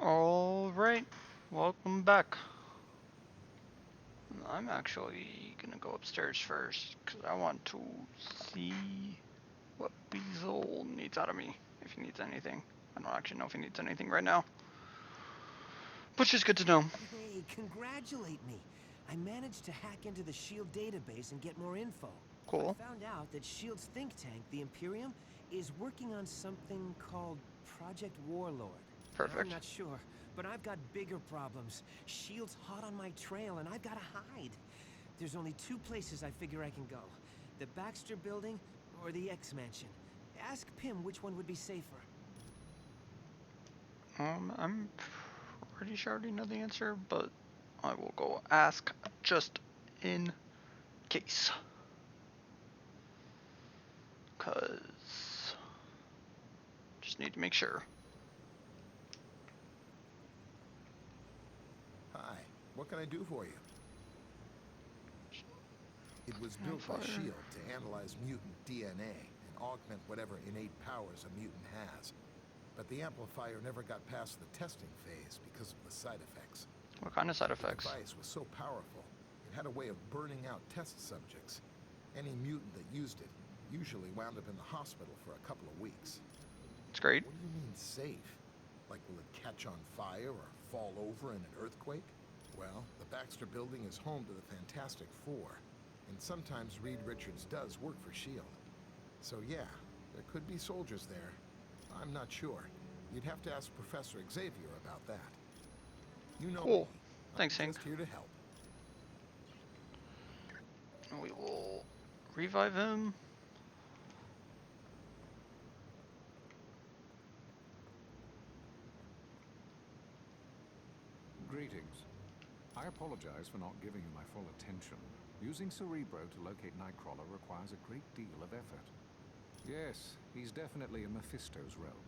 Alright, welcome back. I'm actually gonna go upstairs first, because I want to see what Weasel needs out of me, if he needs anything. I don't actually know if he needs anything right now, but just good to know. Hey, congratulate me. I managed to hack into the SHIELD database and get more info. I Cool. found out that SHIELD's think tank, the Imperium, is working on something called Project Warlord. I'm Perfect. not sure, but I've got bigger problems. SHIELD's hot on my trail and I've got to hide. There's only two places I figure I can go. The Baxter Building or the X-Mansion. Ask Pym which one would be safer. I'm pretty sure I already know the answer, but I will go ask just in case. Cause just need to make sure. Hi, what can I do for you? It was built by Fire. SHIELD to analyze mutant DNA and augment whatever innate powers a mutant has. But the amplifier never got past the testing phase because of the side effects. What kind of side The effects? device was so powerful, it had a way of burning out test subjects. Any mutant that used it usually wound up in the hospital for a couple of weeks. It's great. What do you mean safe? Like will it catch on fire or fall over in an earthquake? Well, the Baxter Building is home to the Fantastic Four, and sometimes Reed Richards does work for SHIELD. So yeah, there could be soldiers there. I'm not sure. You'd have to ask Professor Xavier about that. You know Cool. me. Thanks, I'm Hank. just here to help. We will revive him. Greetings. I apologize for not giving you my full attention. Using Cerebro to locate Nightcrawler requires a great deal of effort. Yes, he's definitely in Mephisto's realm.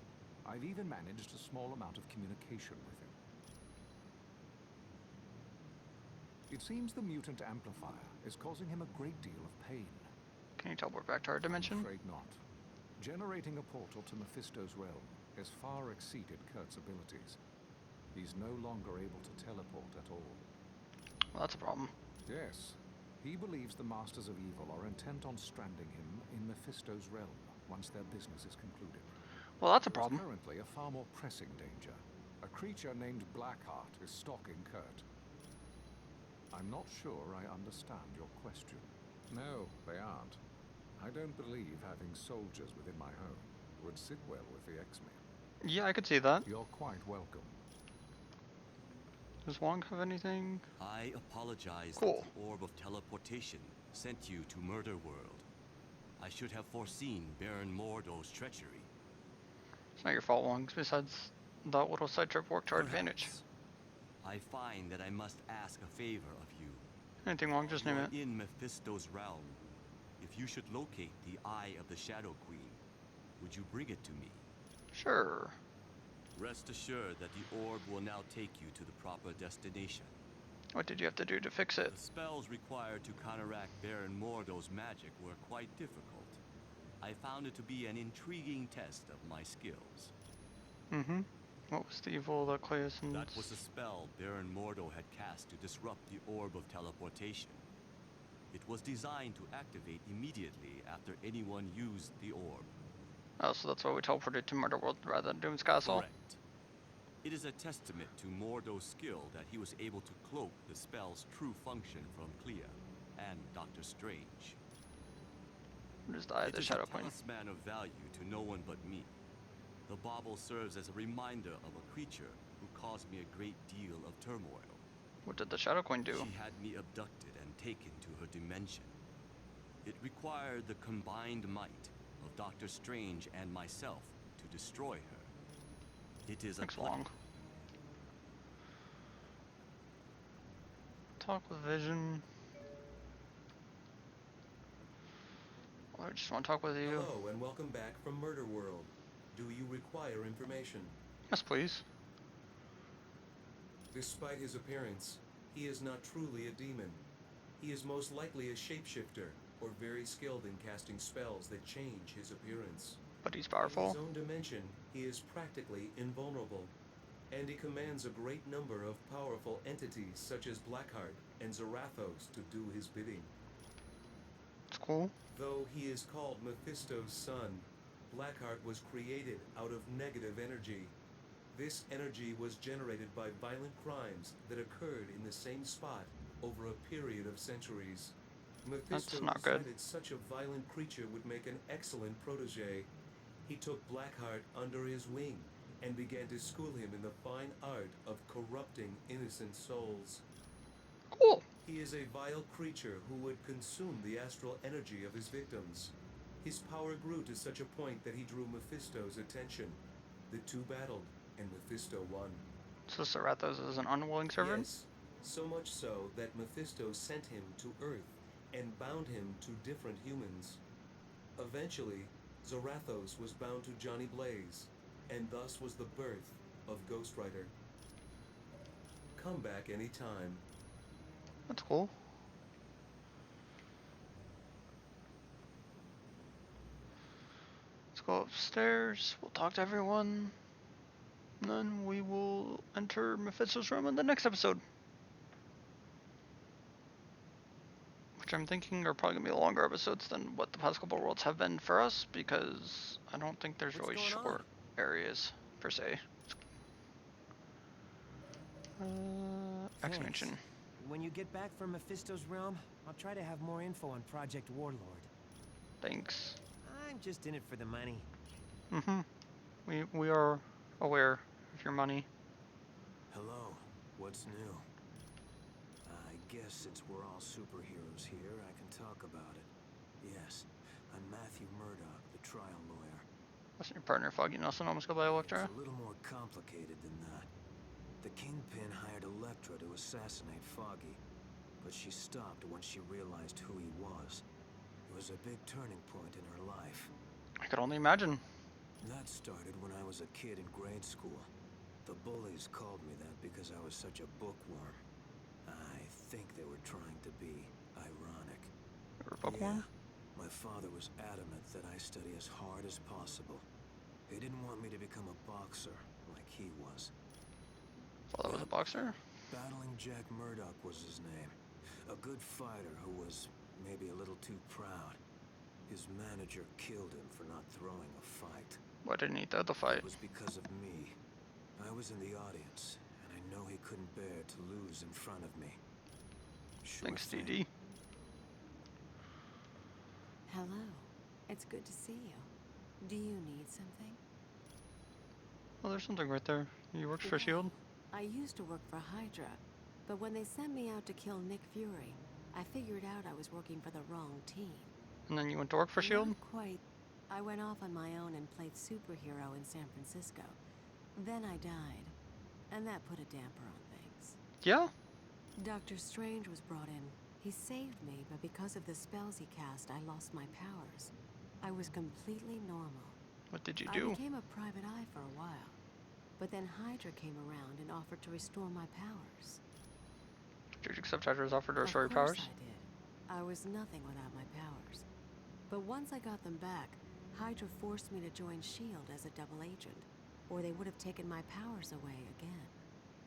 I've even managed a small amount of communication with him. It seems the mutant amplifier is causing him a great deal of pain. Can you teleport back to our I'm dimension? afraid not. Generating a portal to Mephisto's realm has far exceeded Kurt's abilities. He's no longer able to teleport at all. Well, that's a problem. Yes. He believes the Masters of Evil are intent on stranding him in Mephisto's realm once their business is concluded. Well, that's a There is problem. currently a far more pressing danger. A creature named Blackheart is stalking Kurt. I'm not sure I understand your question. No, they aren't. I don't believe having soldiers within my home would sit well with the X-Men. Yeah, I could see that. You're quite welcome. Does Wong have anything? I apologize Cool. that the orb of teleportation sent you to Murder World. I should have foreseen Baron Mordo's treachery. It's not your fault, Wong. Besides, that little side trip worked to our advantage. Perhaps. I find that I must ask a favor of you. Anything, Wong, just name You're it. in Mephisto's realm. If you should locate the Eye of the Shadow Queen, would you bring it to me? Sure. Rest assured that the orb will now take you to the proper destination. What did you have to do to fix it? The spells required to counteract Baron Mordo's magic were quite difficult. I found it to be an intriguing test of my skills. Mm-hmm. What was the evil that Cleus and... That was a spell Baron Mordo had cast to disrupt the Orb of Teleportation. It was designed to activate immediately after anyone used the orb. Oh, so that's why we teleported to Murder World rather than Doom's Castle? Correct. It is a testament to Mordo's skill that he was able to cloak the spell's true function from Clea and Doctor Strange. What is the Eye of It the is Shadow a Queen? talisman of value to no one but me. The bauble serves as a reminder of a creature who caused me a great deal of turmoil. What did the Shadow Queen do? She had me abducted and taken to her dimension. It required the combined might of Doctor Strange and myself to destroy her. It is Thanks, a Wong. Talk with Vision. I just want to talk with you. Hello and welcome back from Murder World. Do you require information? Yes, please. Despite his appearance, he is not truly a demon. He is most likely a shapeshifter, or very skilled in casting spells that change his appearance. But he's In powerful. his own dimension, he is practically invulnerable. and he commands a great number of powerful entities such as Blackheart and Zarathos to do his bidding. It's cool. Though he is called Mephisto's son, Blackheart was created out of negative energy. This energy was generated by violent crimes that occurred in the same spot over a period of centuries. Mephisto That's not good. decided such a violent creature would make an excellent protege. He took Blackheart under his wing and began to school him in the fine art of corrupting innocent souls. Cool. He is a vile creature who would consume the astral energy of his victims. His power grew to such a point that he drew Mephisto's attention. The two battled, and Mephisto won. So Zarathos is an unwilling servant? Yes, so much so that Mephisto sent him to Earth and bound him to different humans. Eventually, Zarathos was bound to Johnny Blaze, and thus was the birth of Ghost Rider. Come back anytime. That's cool. Let's go upstairs. We'll talk to everyone. And then we will enter Mephisto's room in the next episode. Which I'm thinking are probably going to be longer episodes than what the past couple worlds have been for us, because I don't think there's What's really going on? short areas, per se. Thanks. X-Mansion. When you get back from Mephisto's realm, I'll try to have more info on Project Warlord. Thanks. I'm just in it for the money. We are aware of your money. Hello, what's new? I guess since we're all superheroes here, I can talk about it. Yes, I'm Matthew Murdoch, the trial lawyer. Wasn't your partner Foggy Nelson almost go by Electra? It's a little more complicated than that. The Kingpin hired Electra to assassinate Foggy, but she stopped once she realized who he was. It was a big turning point in her life. I could only imagine. That started when I was a kid in grade school. The bullies called me that because I was such a bookworm. I think they were trying to be ironic. You were a bookworm? Yeah, my father was adamant that I study as hard as possible. He didn't want me to become a boxer like he was. Father was a boxer? Battling Jack Murdoch was his name. A good fighter who was maybe a little too proud. His manager killed him for not throwing a fight. Why didn't he throw the fight? It was because of me. I was in the audience, and I know he couldn't bear to lose in front of me. Sure Thanks, thing. DD. Hello. It's good to see you. Do you need something? Oh, there's something right there. You worked for Well, S.H.I.E.L.D.? I used to work for Hydra, but when they sent me out to kill Nick Fury, I figured out I was working for the wrong team. And then you went to work for S.H.I.E.L.D.? Not quite. I went off on my own and played superhero in San Francisco. Then I died, and that put a damper on things. Yeah? Doctor Strange was brought in. He saved me, but because of the spells he cast, I lost my powers. I was completely normal. What did you I do? became a private eye for a while, but then Hydra came around and offered to restore my powers. Did you accept Hydra's offer to Of restore your course powers? I did. I was nothing without my powers. But once I got them back, Hydra forced me to join S.H.I.E.L.D. as a double agent, or they would have taken my powers away again.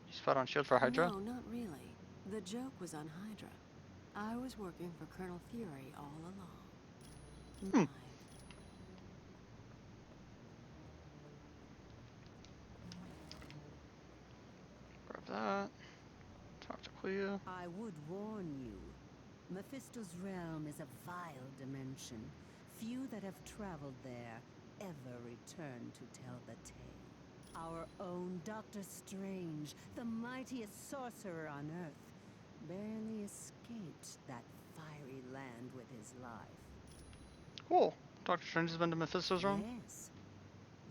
You spot on S.H.I.E.L.D. for Hydra? No, not really. The joke was on Hydra. I was working for Colonel Fury all along. Hmm. Mind. Grab that. Talk to Clea. I would warn you. Mephisto's realm is a vile dimension. Few that have traveled there ever return to tell the tale. Our own Doctor Strange, the mightiest sorcerer on Earth, barely escaped that fiery land with his life. Cool. Doctor Strange has been to Mephisto's realm? Yes.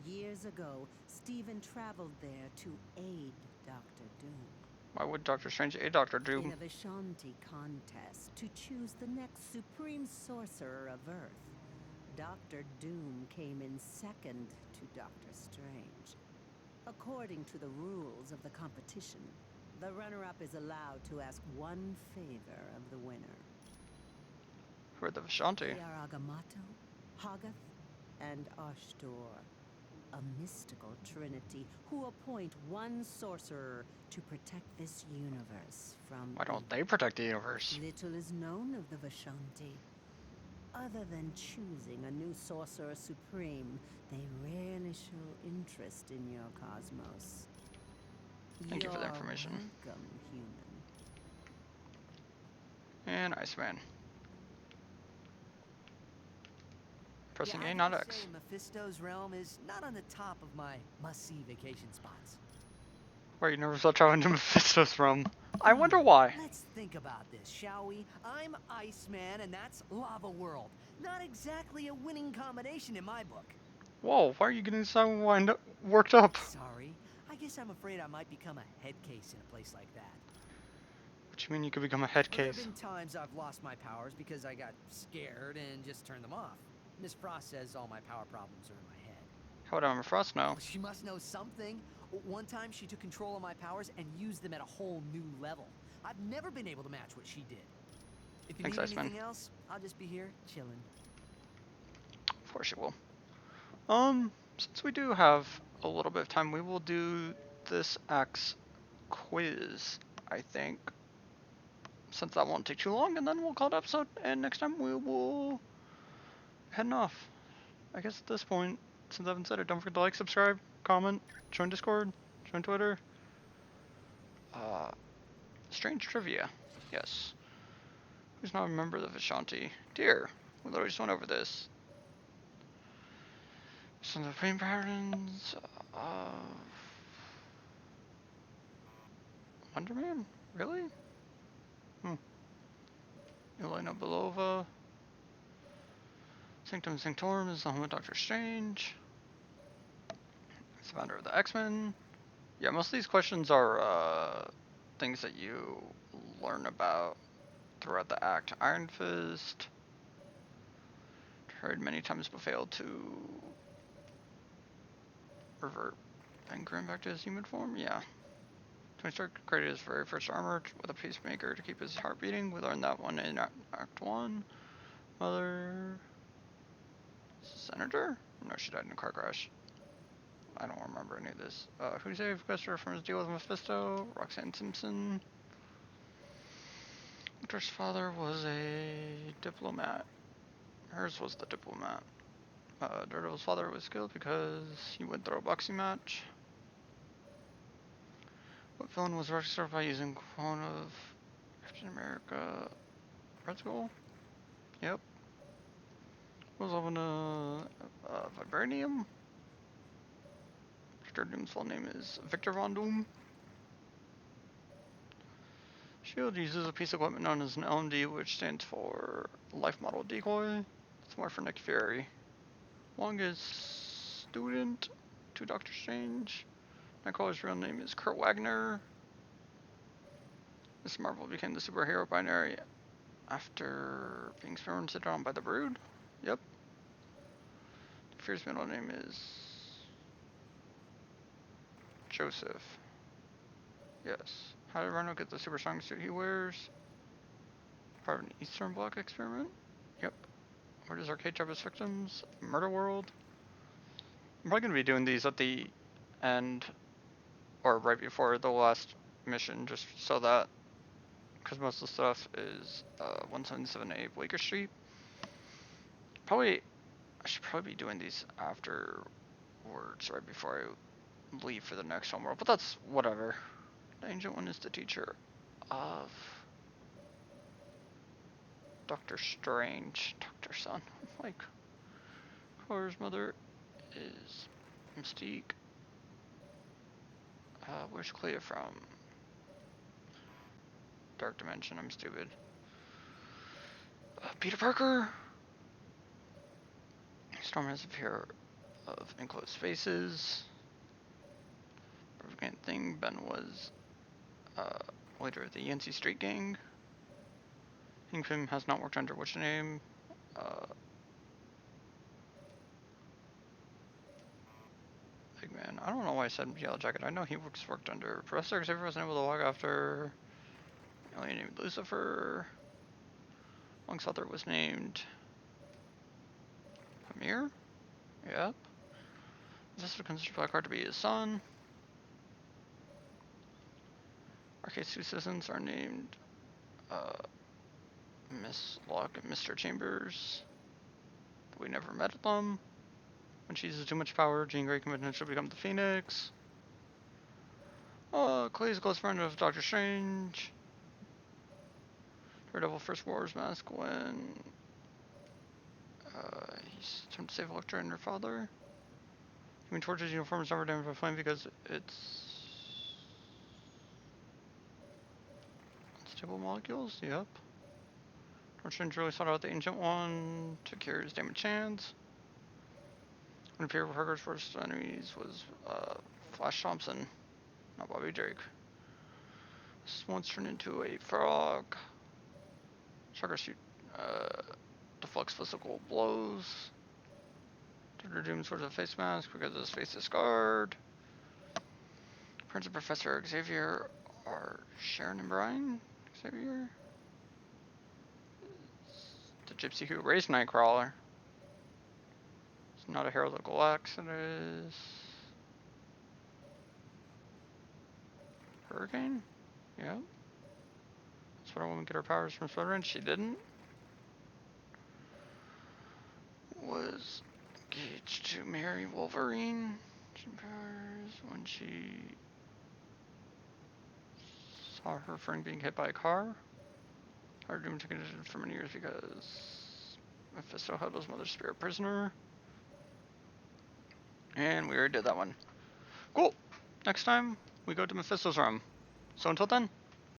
Years ago, Stephen traveled there to aid Doctor Doom. Why would Doctor Strange aid Doctor In Doom? a Vishanti contest to choose the next supreme sorcerer of Earth. Dr. Doom came in second to Doctor Strange. According to the rules of the competition, the runner-up is allowed to ask one favor of the winner. Who are the Vishanti? They are Agamotto, Hoggoth, and Ashtor. A mystical trinity who appoint one sorcerer to protect this universe from Why don't evil. they protect the universe? Little is known of the Vishanti. Other than choosing a new sorcerer supreme, they rarely show interest in your cosmos. Thank you for the You're information. welcome, human. And Iceman. Pressing Yeah, I A, not gotta X. say, Mephisto's realm is not on the top of my must-see vacation spots. Why, you never thought traveling to Mephisto's realm? I wonder why. Let's think about this, shall we? I'm Iceman, and that's Lava World. Not exactly a winning combination in my book. Whoa, why are you getting so worked up? Sorry. I guess I'm afraid I might become a head case in a place like that. What do you mean you could become a head There have case? been times I've lost my powers because I got scared and just turned them off. Miss Frost says all my power problems are in my head. How would Emma Frost know? Well, she must know something. One time she took control of my powers and used them at a whole new level. I've never been able to match what she did. If you Thanks, need Iceman. anything else, I'll just be here chilling. Of course you will. Since we do have a little bit of time, we will do this X quiz, I think. Since that won't take too long, and then we'll call it episode, and next time we will heading off. I guess at this point, since I haven't said it, don't forget to like, subscribe, comment, join Discord, join Twitter. Strange trivia. Yes. Who's not a member of the Vishanti? Dear, we literally just went over this. Some of the pain patterns of Wonder Man? Really? Elena Belova. Sanctum Sanctorum is the home of Doctor Strange. It's the founder of the X-Men. Yeah, most of these questions are things that you learn about throughout the act. Iron Fist. Tried many times but failed to revert and Grim back to his human form. Yeah. Tony Stark created his very first armor with a pacemaker to keep his heart beating. We learned that one in Act 1. Mother... Senator? No, she died in a car crash. I don't remember any of this. Who saved Quester from his deal with Mephisto? Roxanne Simpson. Victor's father was a diplomat. Hers was the diplomat. Daredevil's father was killed because he went through a boxing match. What villain was registered by using clone of Captain America? Red Skull? Yep. Was up in Vibranium? Victor Doom's full name is Victor Von Doom. SHIELD uses a piece of equipment known as an LMD, which stands for Life Model Decoy. It's more for Nick Fury. Longest student to Doctor Strange. Nightcrawler's real name is Kurt Wagner. Miss Marvel became the superhero binary after being experimented on by the Brood. Yep. Fury's middle name is Joseph. Yes. How did Rhino get the super strong suit he wears? Part of an Eastern Bloc experiment? Yep. Where does Arcade trap his victims? Murder World? I'm probably going to be doing these at the end, or right before the last mission, just so that, because most of the stuff is 177A Bleecker Street. I should probably be doing these afterwards, right before I leave for the next homeworld, but that's whatever. The Ancient One is the teacher of Doctor Strange. Doctor Son. Like, Cora's mother is Mystique. Where's Clea from? Dark Dimension, I'm stupid. Peter Parker. Storm has a fear of enclosed spaces. Significant thing, Ben was leader of the Yancey Street Gang. Kingpin has not worked under which name? Big Man. I don't know why I said Yellow Jacket. I know he worked under. Professor Xavier wasn't able to walk after alien named Lucifer. Long's author was named Pamir? Yep. Mephisto considers Blackheart to be his son. Arcade's two citizens are named Miss Locke and Mr. Chambers. But we never met them. When she uses too much power, Jean Grey can potentially become the Phoenix. Clay's a close friend of Doctor Strange. Daredevil First Wars mask when he's trying to save Elektra and her father. Human Torch's uniform is never damaged by flame because it's unstable molecules. Yep. Doctor Strange really sought out the Ancient One to cure his damaged hands. When Peter Parker's first enemies was Flash Thompson, not Bobby Drake. This one's turned into a frog. Shocker suit deflects physical blows. Dr. Doom wears a face mask because his face is scarred. Prince and Professor Xavier are Sharon and Brian. Xavier? The gypsy who raised Nightcrawler. It's not a Herald of Galax, it is Hurricane? Yeah. That's what I want to get her powers from Spider-Man. She didn't. Was engaged to marry Wolverine. She powers when she saw her friend being hit by a car. Her doom took it for many years because Mephisto held his mother's spirit prisoner. And we already did that one. Cool. Next time, we go to Mephisto's room. So until then,